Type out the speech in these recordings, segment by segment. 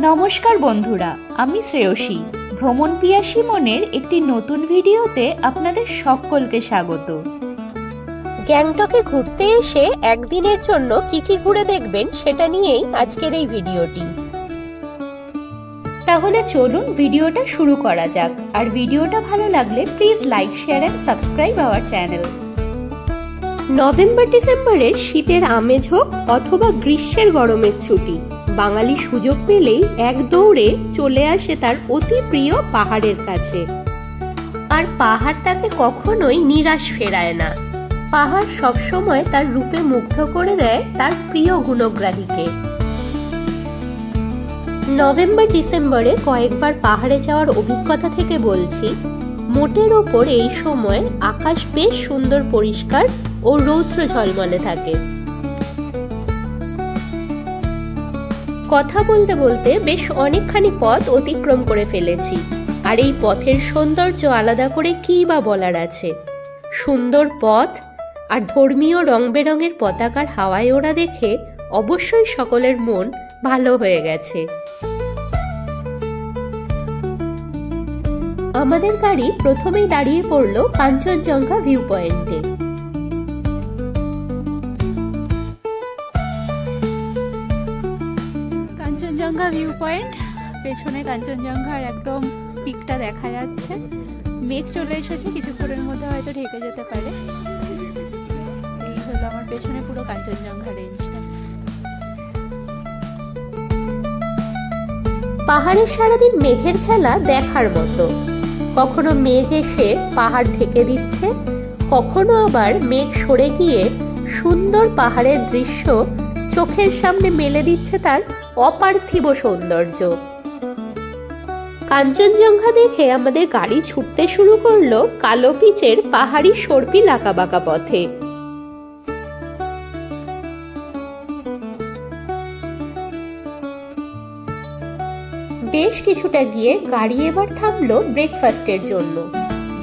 নমস্কার বন্ধুরা, আমি শ্রেয়সী। ভ্রমণ পিয়াসী মনের একটি নতুন ভিডিওতে আপনাদের সকলকে স্বাগত। গ্যাংটকে ঘুরতে এসে একদিনের জন্য কি কি ঘুরে দেখবেন সেটা নিয়েই আজকের এই ভিডিওটি। তাহলে চলুন ভিডিওটা শুরু করা যাক। আর ভিডিওটা ভালো লাগলে please like, share and subscribe our channel. November ডিসেম্বরের শীতের আমেজ হোক অথবা গ্রীষ্মের গরমের ছুটি, বাঙালি সুযোগ পেলেই এক দৌড়ে চলে আসে তার অতি প্রিয় পাহাড়ের কাছে। আর পাহাড় তাকে কখনোই নিরাশ ফেরায় না। পাহাড় সবসময় তার রূপে মুগ্ধ করে দেয় তার প্রিয় গুণগ্রাহীকে। নভেম্বর ডিসেম্বরে কয়েকবার পাহাড়ে যাওয়ার অভিজ্ঞতা থেকে বলছি, মোটের ওপর এই সময় আকাশ বেশ সুন্দর পরিষ্কার ও রৌদ্র ঝলমলে থাকে। কথা বলতে বলতে বেশ অনেকখানি পথ অতিক্রম করে ফেলেছি। আর এই পথের সৌন্দর্য আলাদা করে কি বা বলার আছে। সুন্দর পথ আর ধর্মীয় রং বেরঙের পতাকার হাওয়ায় ওড়া দেখে অবশ্যই সকলের মন ভালো হয়ে গেছে। আমাদের গাড়ি প্রথমেই দাঁড়িয়ে পড়লো কাঞ্চনজঙ্ঘা ভিউ পয়েন্টে। কাঞ্চনজঙ্ঘা ভিউ পয়েন্ট, পেছনে কাঞ্চনজঙ্ঘার একদম পিকটা দেখা যাচ্ছে। মেঘ চলে এসেছে, কিছুক্ষণের মধ্যে হয়তো ঢেকে যেতে পারে। এই হলো আমার পেছনে পুরো কাঞ্চনজঙ্ঘা রেঞ্জটা। পাহাড়ে সারাদিন মেঘের খেলা দেখার মতো। কখনো মেঘ এসে পাহাড় ঢেকে দিচ্ছে, কখনো আবার মেঘ সরে গিয়ে সুন্দর পাহাড়ের দৃশ্য চোখের সামনে মেলে দিচ্ছে তার অপার্থিব সৌন্দর্য। কাঞ্চনজঙ্ঘা দেখে আমাদের গাড়ি ছুটতে শুরু করলো কালো পিচের পাহাড়ি সর্পি লাকাবাঁকা পথে। বেশ কিছুটা গিয়ে গাড়ি এবার থামলো ব্রেকফাস্টের জন্য,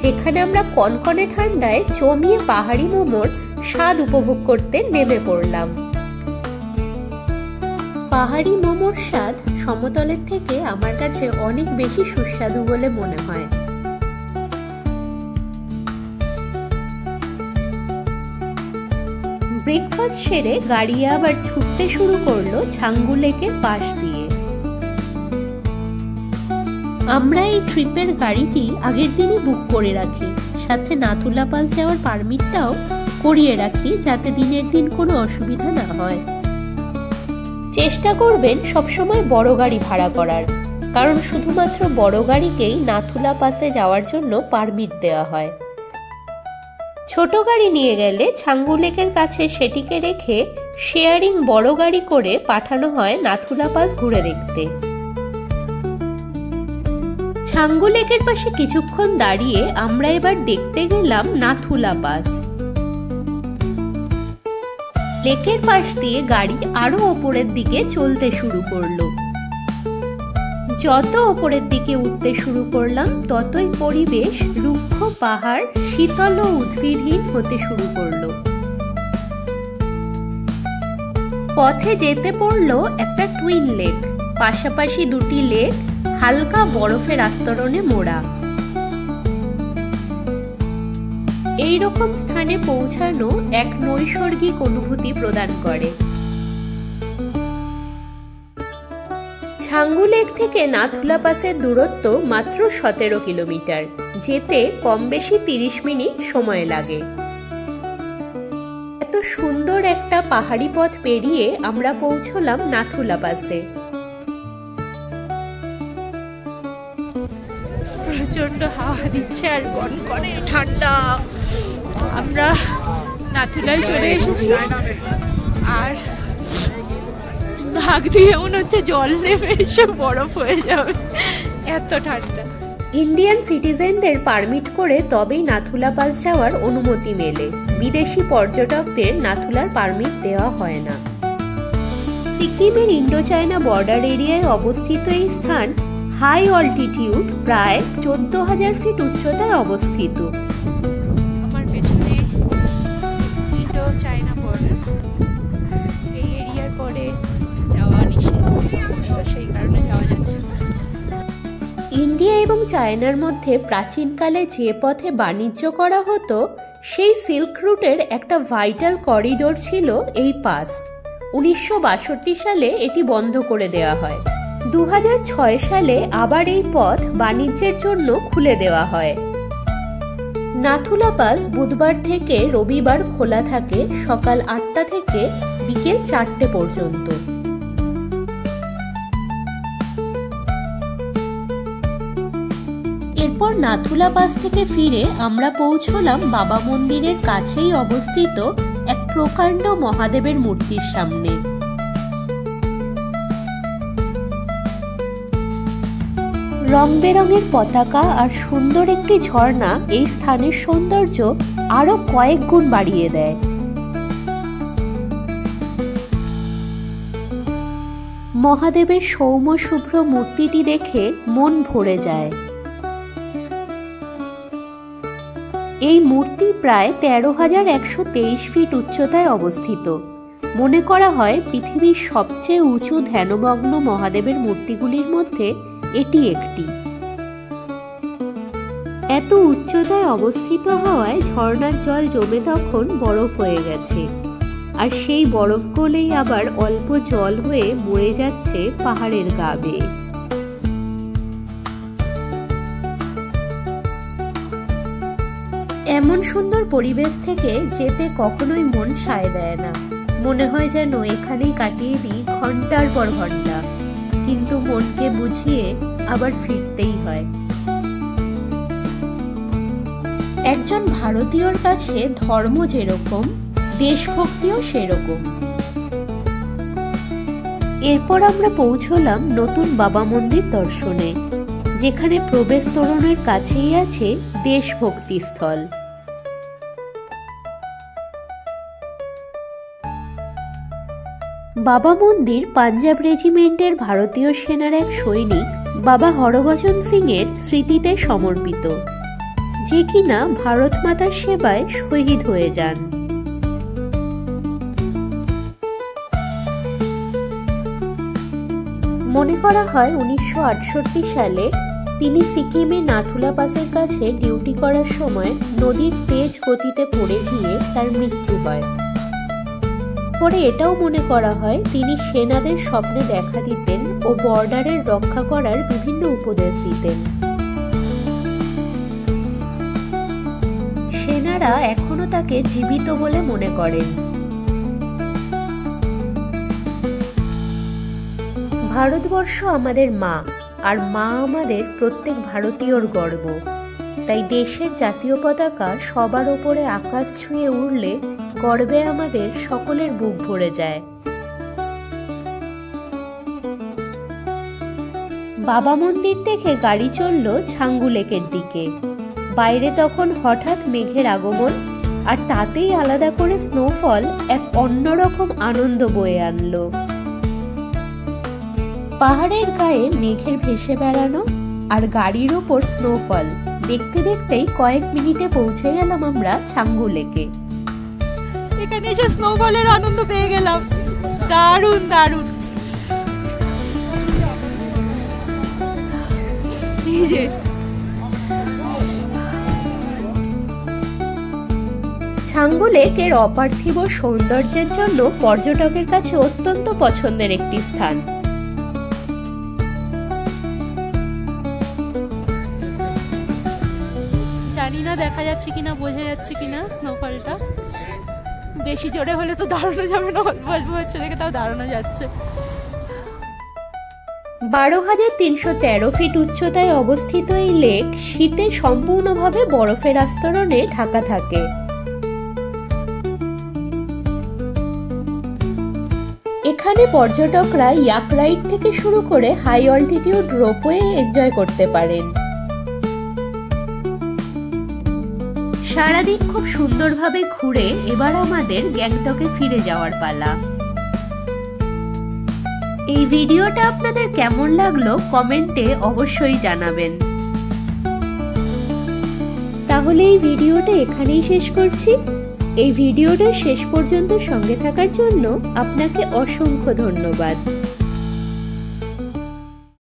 যেখানে আমরা কনকনে ঠান্ডায় জমিয়ে পাহাড়ি মোমোর স্বাদ উপভোগ করতে নেমে পড়লাম। পাহাড়ি মোমোর স্বাদ সমতলের থেকে আমার কাছে অনেক বেশি সুস্বাদু বলে মনে হয়। ব্রেকফাস্ট সেরে গাড়ি আবার ছুটতে শুরু করলো ছাঙ্গু লেকের পাশ দিয়ে। আমরা এই ট্রিপের গাড়িটি আগের দিনই বুক করে রাখি, সাথে নাথুলা পাস যাওয়ার পারমিটটাও করিয়ে রাখি, যাতে দিনের দিন কোনো অসুবিধা না হয়। চেষ্টা করবেন সবসময় বড় গাড়ি ভাড়া করার, কারণ শুধুমাত্র বড় গাড়িকেই নাথুলা পাসে যাওয়ার জন্য পারমিট দেওয়া হয়। ছোট গাড়ি নিয়ে গেলে ছাঙ্গু লেকের কাছে সেটিকে রেখে শেয়ারিং বড় গাড়ি করে পাঠানো হয় নাথুলা পাস ঘুরে দেখতে। ছাঙ্গু লেকের পাশে কিছুক্ষণ দাঁড়িয়ে আমরা এবার দেখতে গেলাম নাথুলা পাস। লেকের পাশ দিয়ে গাড়ি আরো ওপরের দিকে চলতে শুরু করলো। যত ওপরের দিকে উঠতে শুরু করলাম, ততই পরিবেশ রুক্ষ, পাহাড় শীতল ও উদ্ভিদহীন হতে শুরু করলো। পথে যেতে পড়লো একটা টুইন লেক, পাশাপাশি দুটি লেক হালকা বরফের আস্তরণে মোড়া। এইরকম স্থানে পৌঁছানো এক নৈসর্গিক অনুভূতি প্রদান করে। ছাঙ্গু লেক থেকে নাথুলা পাসের দূরত্ব মাত্র 17 কিলোমিটার, যেতে কম বেশি 30 মিনিট সময় লাগে। এত সুন্দর একটা পাহাড়ি পথ পেরিয়ে আমরা পৌঁছলাম নাথুলা পাসে। প্রচন্ড হাওয়া দিচ্ছে আর কনকনে ঠান্ডা। আমরা নাথুলায় চলে এসেছি, আর ভাগ দিয়ে মনে হচ্ছে জল নেমে এসে বরফ হয়ে যাবে, এত ঠান্ডা। ইন্ডিয়ান সিটিজেনদের পারমিট করে তবেই নাথুলা পাস যাওয়ার অনুমতি মেলে। বিদেশি পর্যটকদের নাথুলার পারমিট দেওয়া হয় না। সিকিমের ইন্ডো চায়না বর্ডার এরিয়ায় অবস্থিত এই স্থান হাই অল্টিটিউড, প্রায় 14,000 ফিট উচ্চতায় অবস্থিত। আমার পেছনে ইন্ডো চায়না বর্ডার, এই এরিয়ার পরে যাওয়া নিষেধ, সেই কারণে যাওয়া ইন্ডিয়া এবং চায়নার মধ্যে প্রাচীনকালে যে পথে বাণিজ্য করা হতো সেই সিল্ক রুটের একটা ভাইটাল করিডোর ছিল এই পাস। 1962 সালে এটি বন্ধ করে দেওয়া হয়। 2006 সালে আবার এই পথ বাণিজ্যের জন্য খুলে দেওয়া হয়। নাথুলা পাস বুধবার থেকে রবিবার খোলা থাকে সকাল 8টা থেকে বিকেল 4টে পর্যন্ত। এরপর নাথুলা পাস থেকে ফিরে আমরা পৌঁছলাম বাবা মন্দিরের কাছেই অবস্থিত এক প্রকাণ্ড মহাদেবের মূর্তির সামনে। রং বেরঙের পতাকা আর সুন্দর একটি ঝর্ণা এই স্থানের সৌন্দর্য আরো কয়েক গুণ বাড়িয়ে দেয়। মহাদেবের সৌম্য শুভ্র মূর্তিটি দেখে মন ভরে যায়। এই মূর্তি প্রায় 13,123 ফিট উচ্চতায় অবস্থিত। মনে করা হয় পৃথিবীর সবচেয়ে উঁচু ধ্যানমগ্ন মহাদেবের মূর্তিগুলির মধ্যে এটি একটি। এত উচ্চতায় অবস্থিত হওয়ায় ঝর্ণার জল জমে তখন বরফ হয়ে গেছে, আর সেই বরফ গলেই আবার অল্প জল হয়ে বয়ে যাচ্ছে পাহাড়ের গা বেয়ে। এমন সুন্দর পরিবেশ থেকে যেতে কখনোই মন সায় দেয় না। মনে হয় যেন এখানেই কাটিয়ে দিই ঘন্টার পর ঘন্টা, কিন্তু মনকে বুঝিয়ে আবার ফিরতেই হয়। একজন ভারতীয়র কাছে ধর্ম যেরকম, দেশভক্তিও সেরকম। এরপর আমরা পৌঁছলাম নতুন বাবা মন্দির দর্শনে, যেখানে প্রবেশ তোরণের কাছেই আছে দেশভক্তি স্থল। বাবা মন্দির পাঞ্জাব রেজিমেন্টের ভারতীয় সেনার এক সৈনিক বাবা হরভজন সিং এর স্মৃতিতে সমর্পিত, যে কিনা ভারত মাতার সেবায় শহীদ হয়ে যান। মনে করা হয় 1968 সালে তিনি সিকিমে নাথুলা পাসের কাছে ডিউটি করার সময় নদীর তেজ গতিতে পড়ে গিয়ে তার মৃত্যু হয়। পরে এটাও মনে করা হয় তিনি সেনাদের স্বপ্নে দেখা দিতেন ও বর্ডারের রক্ষা করার বিভিন্ন উপদেশ দিতেন। সেনারা এখনো তাকে জীবিত বলে মনে করেন। ভারতবর্ষ আমাদের মা, আর মা আমাদের প্রত্যেক ভারতীয়র গর্ব। তাই দেশের জাতীয় পতাকা সবার ওপরে আকাশ ছুঁয়ে উড়লে গর্বে আমাদের সকলের বুক ভরে যায়। বাবা মন্দির থেকে গাড়ি চলল ছাঙ্গু লেকের দিকে। বাইরে তখন হঠাৎ মেঘের আগমন, আর তাতেই আলাদা করে স্নোফল এক অন্যরকম আনন্দ বয়ে আনলো। পাহাড়ের গায়ে মেঘের ভেসে বেড়ানো আর গাড়ির ওপর স্নোফল দেখতে দেখতেই কয়েক মিনিটে পৌঁছে গেলাম আমরা ছাঙ্গু লেকে। এখানে এসে স্নোফলের আনন্দ পেয়ে গেলাম, দারুণ দারুণ। ছাঙ্গু লেক এর অপার্থিব সৌন্দর্যের জন্য পর্যটকের কাছে অত্যন্ত পছন্দের একটি স্থান। জানি না দেখা যাচ্ছে কিনা, বোঝা যাচ্ছে কিনা স্নোফলটা। বেশি জোরে হলে তো দাঁড়ানো যাবে না, অল্প অল্প হচ্ছে দেখে তাও দাঁড়ানো যাচ্ছে। 12,313 ফিট উচ্চতায় অবস্থিত এই লেক শীতে সম্পূর্ণভাবে বরফের আস্তরণে ঢাকা থাকে। এখানে পর্যটকরা ইয়াক রাইড থেকে শুরু করে হাই অল্টিটিউড রোপওয়ে এনজয় করতে পারেন। সারাদিন খুব সুন্দরভাবে ঘুরে এবার আমাদের গ্যাংটকে ফিরে যাওয়ার পালা। এই ভিডিওটা আপনাদের কেমন লাগলো কমেন্টে অবশ্যই জানাবেন। তাহলে এই ভিডিওটা এখানেই শেষ করছি। এই ভিডিওটা শেষ পর্যন্ত সঙ্গে থাকার জন্য আপনাকে অসংখ্য ধন্যবাদ।